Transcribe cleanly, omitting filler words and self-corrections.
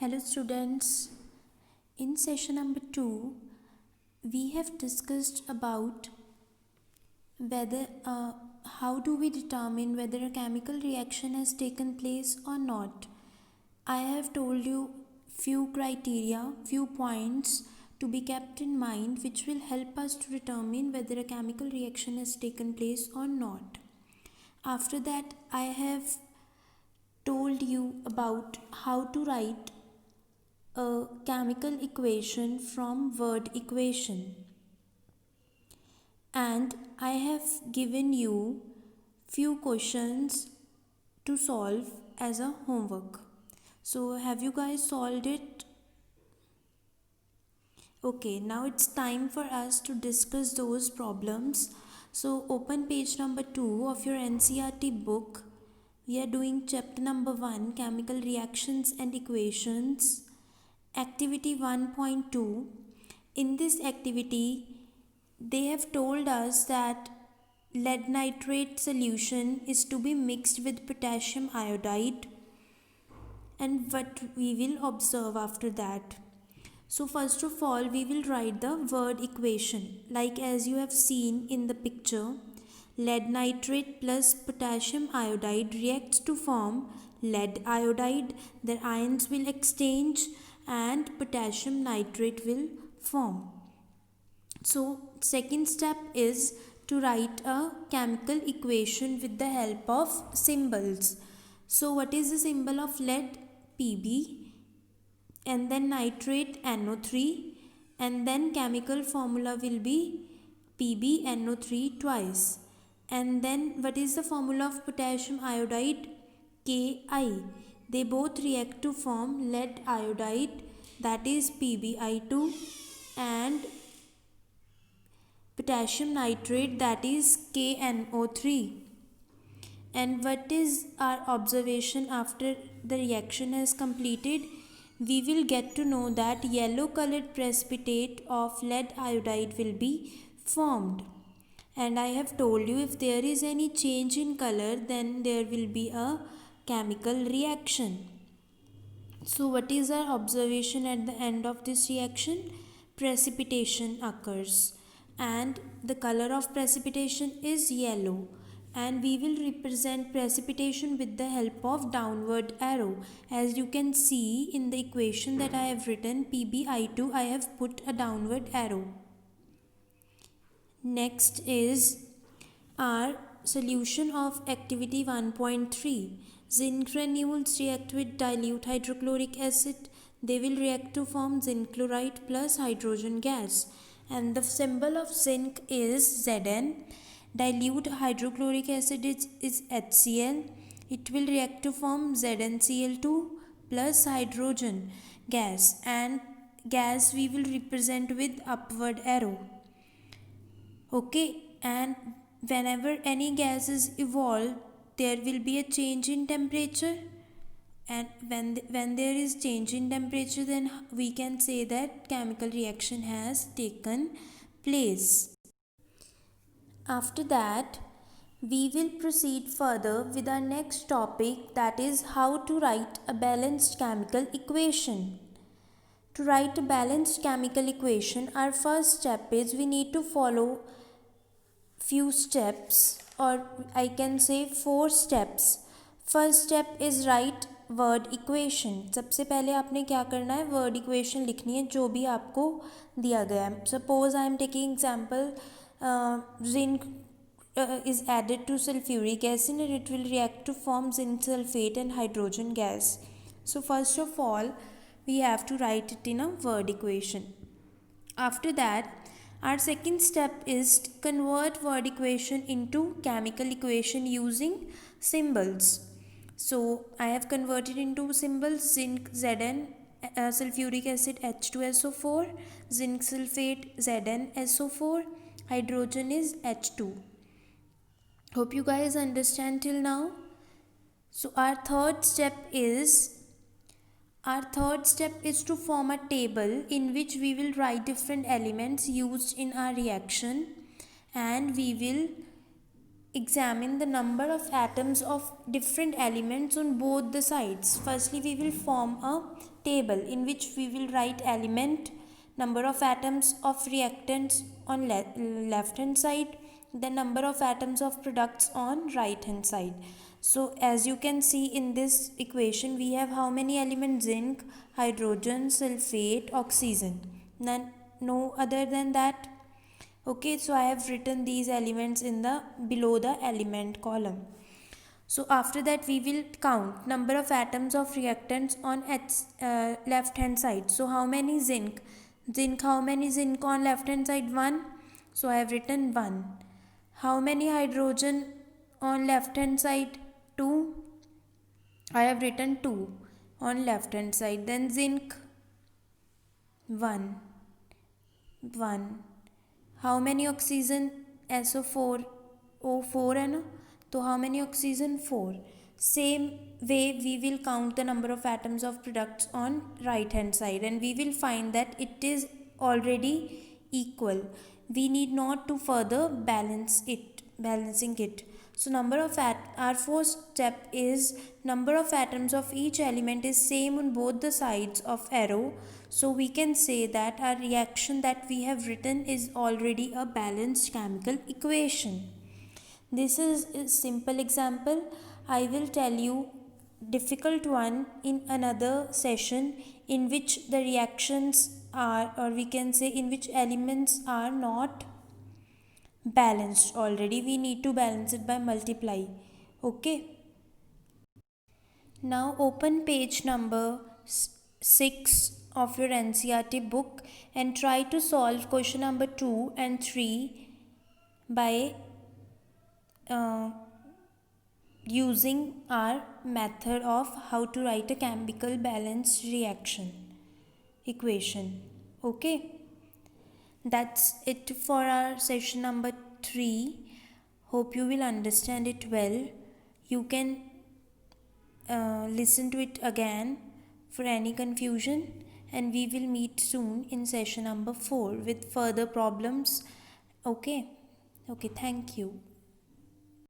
Hello students, in session number 2 we have discussed about whether how do we determine whether a chemical reaction has taken place or not. I have told you few criteria, few points to be kept in mind which will help us to determine whether a chemical reaction has taken place or not. After that I have told you about how to write a chemical equation from word equation, and I have given you few questions to solve as a homework. So have you guys solved it? Okay, now it's time for us to discuss those problems. So open page number 2 of your NCERT book. We are doing chapter number 1, chemical reactions and equations. Activity 1.2. In this activity, they have told us that lead nitrate solution is to be mixed with potassium iodide, and what we will observe after that. So first of all, we will write the word equation. Like as you have seen in the picture, lead nitrate plus potassium iodide reacts to form lead iodide. Their ions will exchange and potassium nitrate will form. So second step is to write a chemical equation with the help of symbols. So what is the symbol of lead? Pb, and then nitrate NO3, and then chemical formula will be PbNO3 twice. And then what is the formula of potassium iodide? Ki. They both react to form lead iodide, that is PbI2, and potassium nitrate, that is KNO3. And what is our observation after the reaction has completed? We will get to know that yellow colored precipitate of lead iodide will be formed. And I have told you if there is any change in color, then there will be a chemical reaction. So what is our observation at the end of this reaction? Precipitation occurs, and the color of precipitation is yellow, and we will represent precipitation with the help of downward arrow. As you can see in the equation that I have written PbI2, I have put a downward arrow. Next is our solution of activity 1.3. Zinc granules react with dilute hydrochloric acid. They will react to form zinc chloride plus hydrogen gas. And the symbol of zinc is Zn. Dilute hydrochloric acid is HCl. It will react to form ZnCl2 plus hydrogen gas. And gas we will represent with upward arrow. Okay, and whenever any gas is evolved, there will be a change in temperature, and when there is change in temperature, then we can say that chemical reaction has taken place. After that, we will proceed further with our next topic, that is how to write a balanced chemical equation. To write a balanced chemical equation, our first step is we need to follow few steps, or I can say 4 steps. First step is write word equation. सबसे पहले आपने क्या करना है, word equation लिखनी है जो भी आपको दिया गया है. Suppose I am taking example, zinc is added to sulfuric acid and it will react to form zinc sulfate and hydrogen gas. So first of all, we have to write it in a word equation. After that, our second step is to convert word equation into chemical equation using symbols. So I have converted into symbols: zinc Zn, sulfuric acid H2SO4, zinc sulfate ZnSO4, hydrogen is H2. Hope you guys understand till now. So our third step is to form a table in which we will write different elements used in our reaction, and we will examine the number of atoms of different elements on both the sides. Firstly, we will form a table in which we will write element, number of atoms of reactants on left hand side, the number of atoms of products on right hand side. So as you can see in this equation, we have how many elements? Zinc, hydrogen, sulfate, oxygen. None, no other than that. Okay, so I have written these elements in the below the element column. So after that we will count number of atoms of reactants on left hand side. So how many zinc? How many zinc on left hand side? 1. So I have written 1. How many hydrogen on left hand side? 2. I have written 2 on left hand side. Then zinc 1. 1. How many oxygen? SO4 O4 है ना, तो how many oxygen? 4. Same way we will count the number of atoms of products on right hand side, and we will find that it is already equal. We need not to further balancing it. So number of our first step is number of atoms of each element is same on both the sides of arrow. So we can say that our reaction that we have written is already a balanced chemical equation. This is a simple example. I will tell you difficult one in another session, in which the reactions are, or we can say in which elements are not balanced already. We need to balance it by multiply. Okay. Now open page number 6 of your NCERT book and try to solve question number 2 and 3 by using our method of how to write a chemical balance reaction equation. Okay, that's it for our session number 3. Hope you will understand it well. You can listen to it again for any confusion, and we will meet soon in session number 4 with further problems. Okay, thank you.